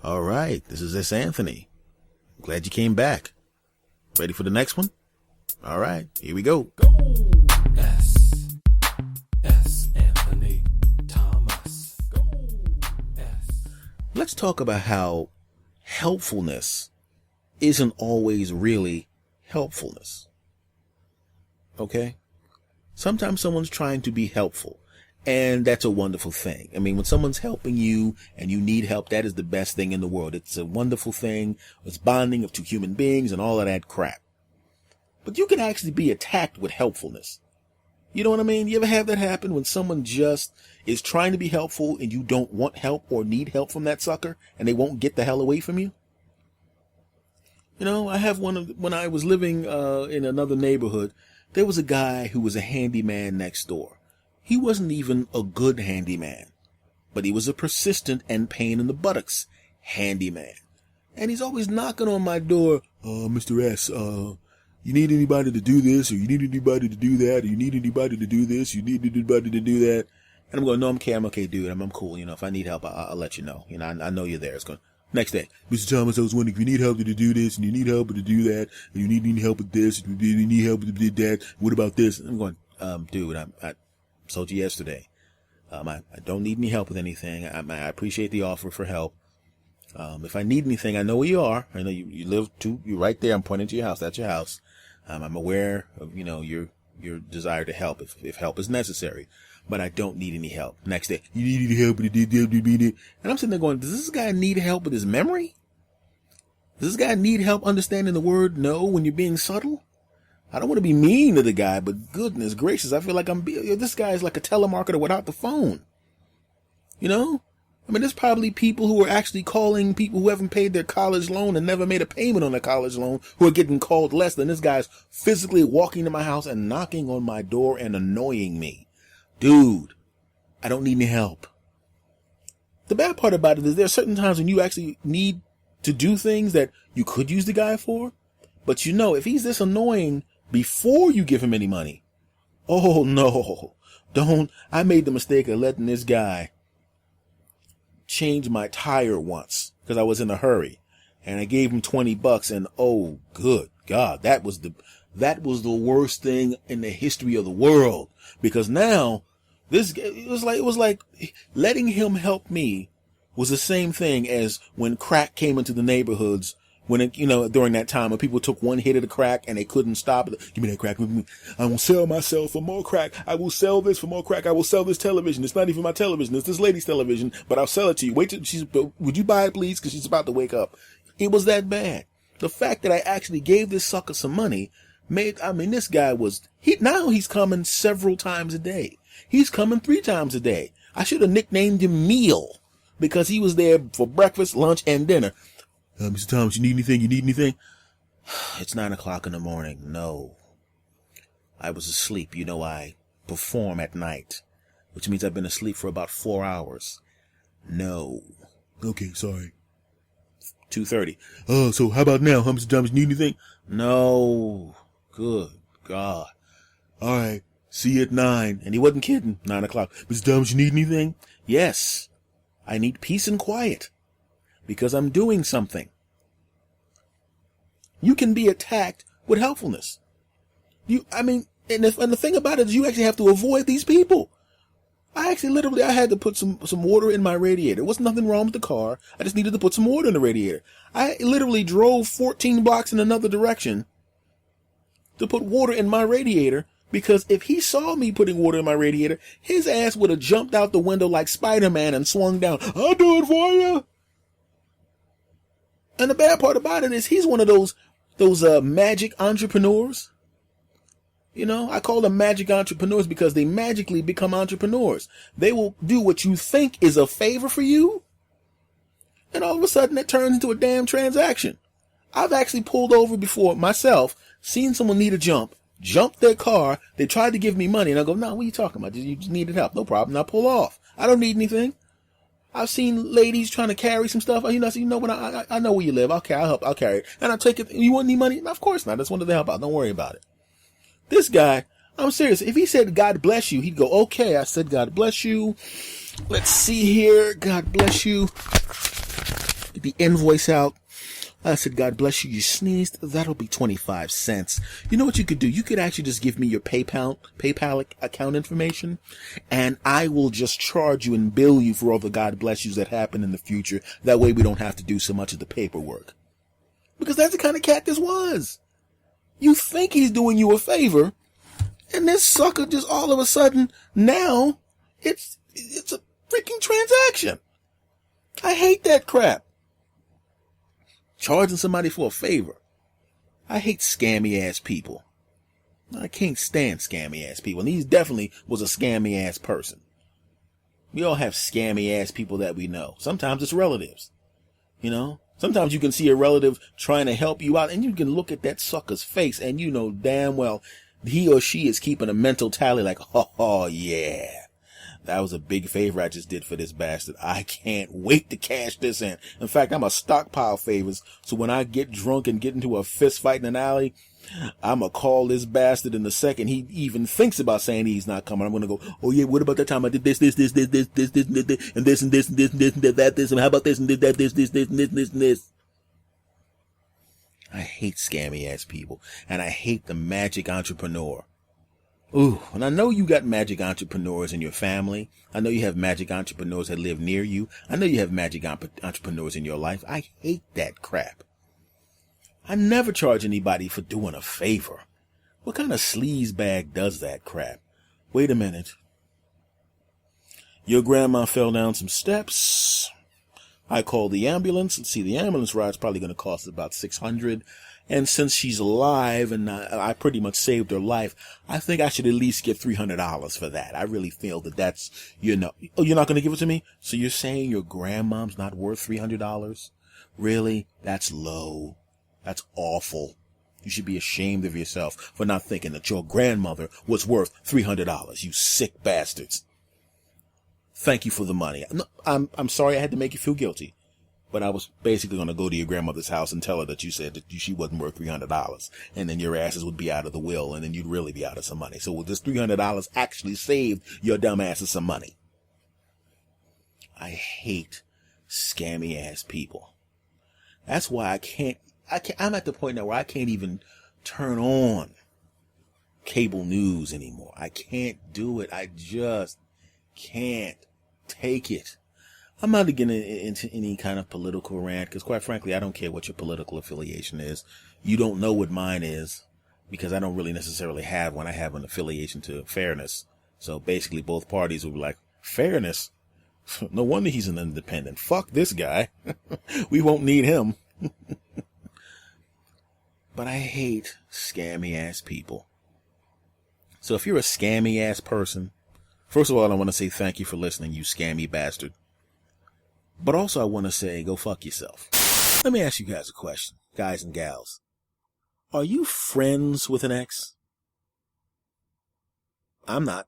All right, this is S. Anthony. Glad you came back. Ready for the next one? All right, here we go. Go! S. Anthony Thomas. Go! S. Let's talk about how helpfulness isn't always really helpfulness. Okay? Sometimes someone's trying to be helpful, and that's a wonderful thing. I mean, when someone's helping you and you need help, that is the best thing in the world. It's a wonderful thing. It's bonding of two human beings and all of that crap. But you can actually be attacked with helpfulness. You know what I mean? You ever have that happen when someone just is trying to be helpful and you don't want help or need help from that sucker and they won't get the hell away from you? You know, I have when I was living in another neighborhood, there was a guy who was a handyman next door. He wasn't even a good handyman, but he was a persistent and pain in the buttocks handyman. And he's always knocking on my door, Mr. S, you need anybody to do this, or you need anybody to do that, or you need anybody to do this, you need anybody to do that. And I'm going, no, I'm okay, dude. I'm cool. You know, if I need help, I'll let you know. You know, I know you're there. It's going, next day, Mr. Thomas, I was wondering if you need help to do this, and you need help to do that, and you need help with this, and you need help to do that. What about this? And I'm going, dude, I told you yesterday. I don't need any help with anything. I appreciate the offer for help. If I need anything, I know where you are. I know you live you're right there. I'm pointing to your house. That's your house. I'm aware of, your desire to help if help is necessary, but I don't need any help. Next day, you need any help. And I'm sitting there going, does this guy need help with his memory? Does this guy need help understanding the word no when you're being subtle? I don't want to be mean to the guy, but goodness gracious, I feel like this guy is like a telemarketer without the phone. You know? I mean, there's probably people who are actually calling people who haven't paid their college loan and never made a payment on their college loan who are getting called less than this guy's physically walking to my house and knocking on my door and annoying me. Dude, I don't need any help. The bad part about it is there are certain times when you actually need to do things that you could use the guy for. But if he's this annoying before you give him any money, oh no, don't. I made the mistake of letting this guy change my tire once because I was in a hurry, and I gave him $20, and oh good God, that was the worst thing in the history of the world, because now it was like letting him help me was the same thing as when crack came into the neighborhoods. When during that time when people took one hit of the crack and they couldn't stop it. Give me that crack. I will sell myself for more crack. I will sell this for more crack. I will sell this television. It's not even my television. It's this lady's television, but I'll sell it to you. Wait till would you buy it, please? Because she's about to wake up. It was that bad. The fact that I actually gave this sucker some money this guy now he's coming several times a day. He's coming 3 times a day. I should have nicknamed him Meal because he was there for breakfast, lunch, and dinner. Mr. Thomas, you need anything? It's 9:00 in the morning. No. I was asleep. I perform at night, which means I've been asleep for about 4 hours. No. Okay, sorry. 2:30. Oh, so how about now? Mr. Thomas, you need anything? No. Good God. All right. See you at 9. And he wasn't kidding. 9:00. Mr. Thomas, you need anything? Yes. I need peace and quiet. Because I'm doing something. You can be attacked with helpfulness. And the thing about it is you actually have to avoid these people. I had to put some water in my radiator. There wasn't nothing wrong with the car. I just needed to put some water in the radiator. I literally drove 14 blocks in another direction to put water in my radiator, because if he saw me putting water in my radiator, his ass would have jumped out the window like Spider-Man and swung down. I'll do it for you. And the bad part about it is he's one of those magic entrepreneurs. I call them magic entrepreneurs because they magically become entrepreneurs. They will do what you think is a favor for you, and all of a sudden it turns into a damn transaction. I've actually pulled over before myself, seen someone need a jumped their car, they tried to give me money, and I go, no, what are you talking about? You just needed help. No problem. Now pull off. I don't need anything. I've seen ladies trying to carry some stuff. I know where you live. I'll carry it. And I'll take it. You want any money? Of course not. I just wanted to help out. Don't worry about it. This guy, I'm serious. If he said, God bless you, he'd go, okay. I said, God bless you. Let's see here. God bless you. get the invoice out. I said, God bless you. You sneezed. That'll be 25 cents. You know what you could do? You could actually just give me your PayPal account information, and I will just charge you and bill you for all the God bless yous that happen in the future. That way we don't have to do so much of the paperwork. Because that's the kind of cat this was. You think he's doing you a favor, and this sucker just all of a sudden, now, it's a freaking transaction. I hate that crap. Charging somebody for a favor. I hate scammy ass people. I can't stand scammy ass people. And he definitely was a scammy ass person. We all have scammy ass people that we know. Sometimes it's relatives. You know? Sometimes you can see a relative trying to help you out, and you can look at that sucker's face and you know damn well he or she is keeping a mental tally like, oh yeah. That was a big favor I just did for this bastard. I can't wait to cash this in. In fact, I'm a stockpile favors. So when I get drunk and get into a fist fight in an alley, I'm going to call this bastard in the second he even thinks about saying he's not coming. I'm going to go, oh yeah, what about that time I did this, and this, and how about this, and this. I hate scammy ass people. And I hate the magic entrepreneur. Ooh, and I know you got magic entrepreneurs in your family. I know you have magic entrepreneurs that live near you. I know you have magic entrepreneurs in your life. I hate that crap. I never charge anybody for doing a favor. What kind of sleazebag does that crap? Wait a minute. Your grandma fell down some steps. I called the ambulance. Let's see, the ambulance ride's probably going to cost about $600. And since she's alive and I pretty much saved her life, I think I should at least get $300 for that. I really feel that that's, you know, oh, you're not going to give it to me? So you're saying your grandmom's not worth $300? Really? That's low. That's awful. You should be ashamed of yourself for not thinking that your grandmother was worth $300. You sick bastards. Thank you for the money. No, I'm sorry I had to make you feel guilty. But I was basically going to go to your grandmother's house and tell her that you said that she wasn't worth $300. And then your asses would be out of the will, and then you'd really be out of some money. So with this $300 actually saved your dumb asses some money. I hate scammy ass people. That's why I'm at the point now where I can't even turn on cable news anymore. I can't do it. I just can't take it. I'm not getting into any kind of political rant because, quite frankly, I don't care what your political affiliation is. You don't know what mine is because I don't really necessarily have one. I have an affiliation to fairness. So basically, both parties will be like, fairness? No wonder he's an independent. Fuck this guy. We won't need him. But I hate scammy ass people. So if you're a scammy ass person, first of all, I want to say thank you for listening, you scammy bastard. But also I want to say, go fuck yourself. Let me ask you guys a question, guys and gals. Are you friends with an ex? I'm not.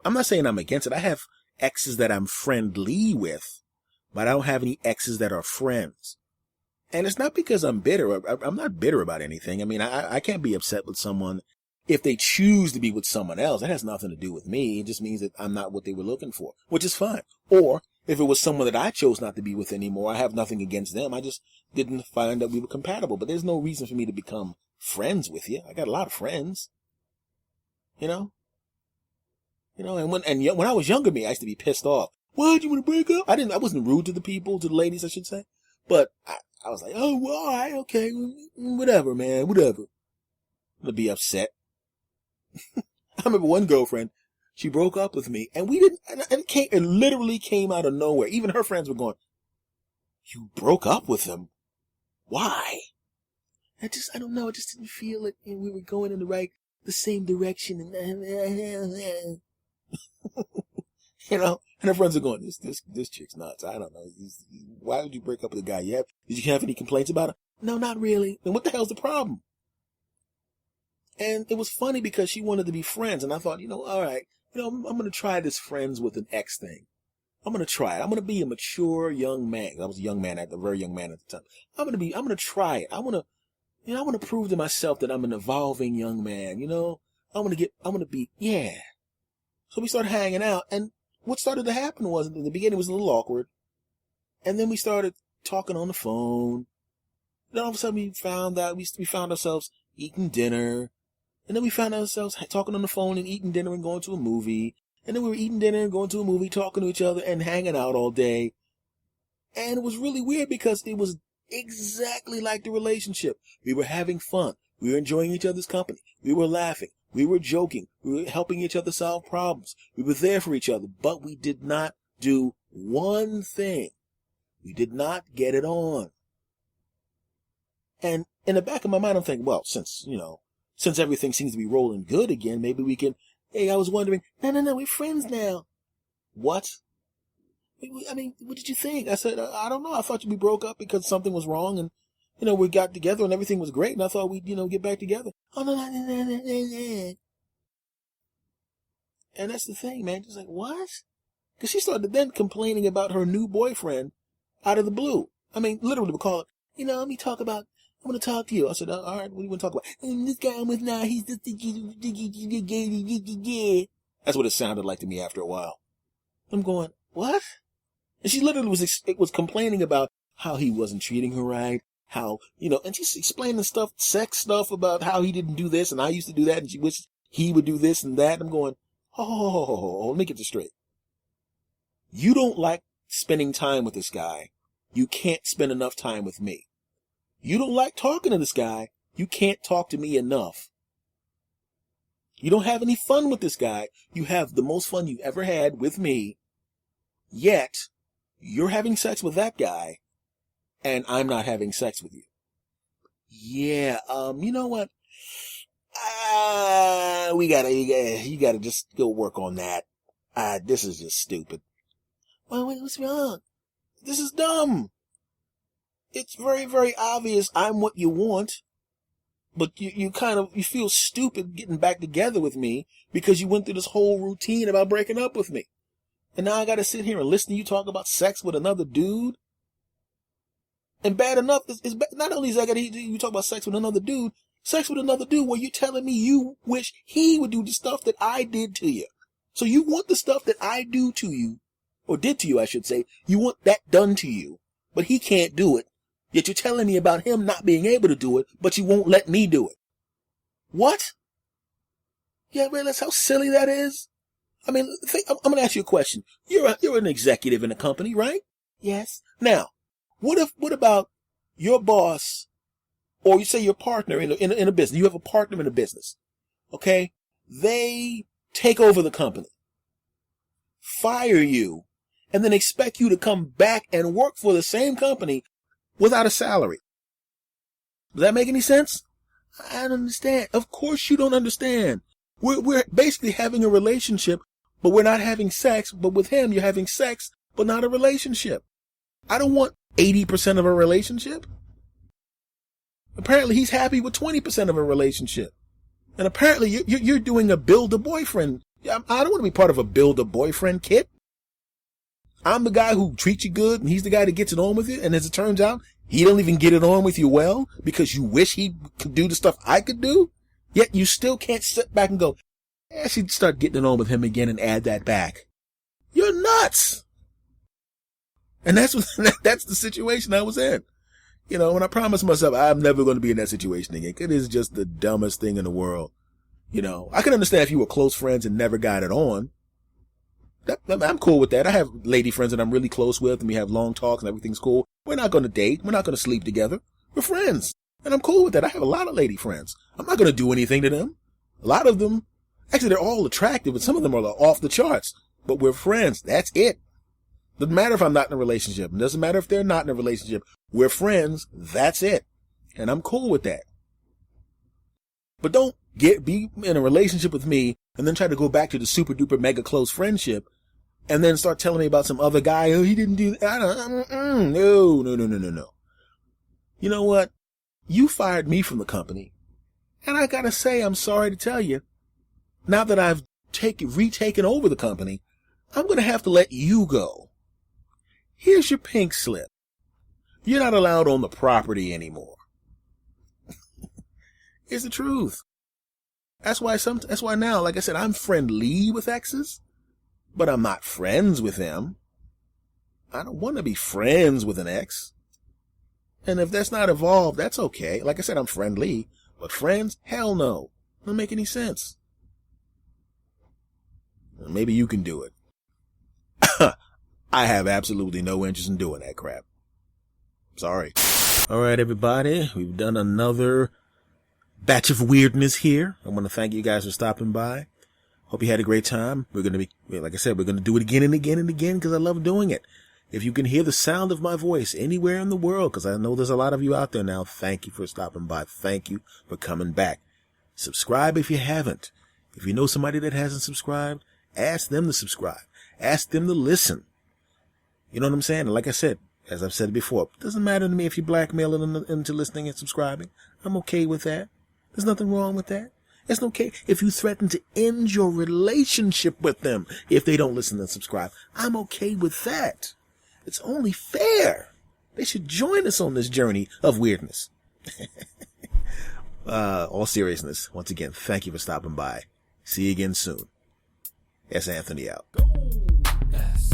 I'm not saying I'm against it. I have exes that I'm friendly with, but I don't have any exes that are friends. And it's not because I'm bitter. I'm not bitter about anything. I mean, I can't be upset with someone if they choose to be with someone else. That has nothing to do with me. It just means that I'm not what they were looking for, which is fine. Or if it was someone that I chose not to be with anymore, I have nothing against them. I just didn't find that we were compatible. But there's no reason for me to become friends with you. I got a lot of friends. You know? And when I was younger, I used to be pissed off. What? You want to break up? I wasn't rude to the people, to the ladies, I should say. But I was like, oh, well, all right, okay, whatever, man, whatever. I'm gonna be upset. I remember one girlfriend, she broke up with me, and it literally came out of nowhere. Even her friends were going, you broke up with him? Why? I don't know, I just didn't feel it, and we were going in the same direction, and and her friends are going, this chick's nuts. I don't know. Why would you break up with a guy you have? Did you have any complaints about it? No, not really. Then what the hell's the problem? And it was funny because she wanted to be friends, and I thought, all right, I'm going to try this friends with an ex thing. I'm going to try it. I'm going to be a mature young man. I was a very young man at the time. I'm going to try it. I want to prove to myself that I'm an evolving young man. So we started hanging out, and what started to happen was, in the beginning, it was a little awkward. And then we started talking on the phone. Then all of a sudden we found out, we found ourselves eating dinner. And then we found ourselves talking on the phone and eating dinner and going to a movie. And then we were eating dinner and going to a movie, talking to each other and hanging out all day. And it was really weird because it was exactly like the relationship. We were having fun. We were enjoying each other's company. We were laughing. We were joking. We were helping each other solve problems. We were there for each other, but we did not do one thing. We did not get it on. And in the back of my mind, I'm thinking, well, since everything seems to be rolling good again, maybe we can, hey, I was wondering, no, we're friends now. What? I mean, what did you think? I said, I don't know. I thought we broke up because something was wrong and, we got together and everything was great and I thought we'd, get back together. Oh, no. And that's the thing, man. Just like, what? Because she started then complaining about her new boyfriend out of the blue. I mean, literally would call it, I want to talk to you. I said, all right, what do you want to talk about? And this guy I'm with now, he's just, that's what it sounded like to me after a while. I'm going, what? And she literally was complaining about how he wasn't treating her right, how, and she's explaining sex stuff about how he didn't do this and I used to do that and she wished he would do this and that. And I'm going, oh, let me get this straight. You don't like spending time with this guy. You can't spend enough time with me. You don't like talking to this guy. You can't talk to me enough. You don't have any fun with this guy. You have the most fun you've ever had with me. Yet, you're having sex with that guy, and I'm not having sex with you. Yeah, you know what? You gotta just go work on that. This is just stupid. Well, what's wrong? This is dumb. It's very, very obvious I'm what you want, but you feel stupid getting back together with me because you went through this whole routine about breaking up with me. And now I gotta sit here and listen to you talk about sex with another dude. And bad enough, not only is that you talk about sex with another dude where you're telling me you wish he would do the stuff that I did to you. So you want the stuff that I do to you, or did to you, I should say, you want that done to you, but he can't do it. Yet you're telling me about him not being able to do it, but you won't let me do it. What? Yeah, man, that's how silly that is. I mean, I'm going to ask you a question. You're an executive in a company, right? Yes. Now, what about your boss, or you say your partner in a business? You have a partner in a business. Okay? They take over the company, fire you, and then expect you to come back and work for the same company without a salary. Does that make any sense? I don't understand. Of course you don't understand. We're basically having a relationship, but we're not having sex. But with him, you're having sex, but not a relationship. I don't want 80% of a relationship. Apparently he's happy with 20% of a relationship. And apparently you're doing a build-a-boyfriend. I don't want to be part of a build-a-boyfriend kit. I'm the guy who treats you good, and he's the guy that gets it on with you. And as it turns out, he don't even get it on with you well because you wish he could do the stuff I could do. Yet you still can't sit back and go, I should start getting it on with him again and add that back. You're nuts. And that's the situation I was in. When I promised myself I'm never going to be in that situation again. It is just the dumbest thing in the world. I can understand if you were close friends and never got it on. I'm cool with that. I have lady friends that I'm really close with, and we have long talks and everything's cool. We're not going to date. We're not going to sleep together. We're friends. And I'm cool with that. I have a lot of lady friends. I'm not going to do anything to them. A lot of them, actually, they're all attractive, and some of them are off the charts. But we're friends. That's it. Doesn't matter if I'm not in a relationship. It doesn't matter if they're not in a relationship. We're friends. That's it. And I'm cool with that. But don't be in a relationship with me and then try to go back to the super duper mega close friendship and then start telling me about some other guy. Oh, he didn't do that. No. You know what? You fired me from the company. And I gotta say, I'm sorry to tell you, now that I've retaken over the company, I'm gonna have to let you go. Here's your pink slip. You're not allowed on the property anymore. It's the truth. That's why now, like I said, I'm friendly with exes, but I'm not friends with them. I don't want to be friends with an ex. And if that's not evolved, that's okay. Like I said, I'm friendly, but friends, hell no. Doesn't make any sense. Maybe you can do it. I have absolutely no interest in doing that crap. Sorry. All right, everybody. We've done another batch of weirdness here. I want to thank you guys for stopping by. Hope you had a great time. We're going to be, like I said, we're going to do it again and again and again because I love doing it. If you can hear the sound of my voice anywhere in the world, because I know there's a lot of you out there now, thank you for stopping by. Thank you for coming back. Subscribe if you haven't. If you know somebody that hasn't subscribed, ask them to subscribe. Ask them to listen. You know what I'm saying? And like I said, as I've said before, it doesn't matter to me if you blackmail them into listening and subscribing. I'm okay with that. There's nothing wrong with that. It's okay if you threaten to end your relationship with them if they don't listen and subscribe. I'm okay with that. It's only fair. They should join us on this journey of weirdness. All seriousness, once again, thank you for stopping by. See you again soon. S. Anthony out. S.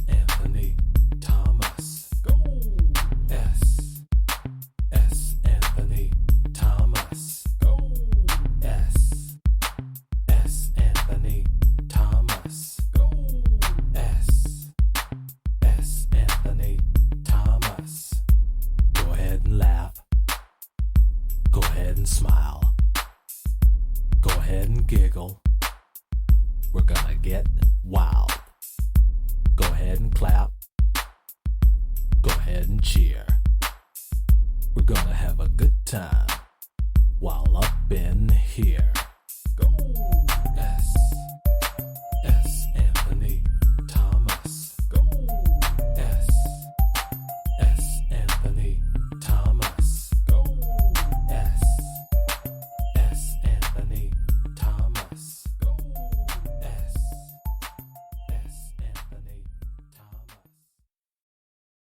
Anthony Thomas. Go. S. Anthony Thomas. Go. S. Anthony Thomas. Go. S. Anthony Thomas. Go ahead and laugh. Go ahead and smile. Go ahead and giggle. We're gonna get wild. Go ahead and clap. Go ahead and cheer. We're gonna have a good time while up in here. Go. S.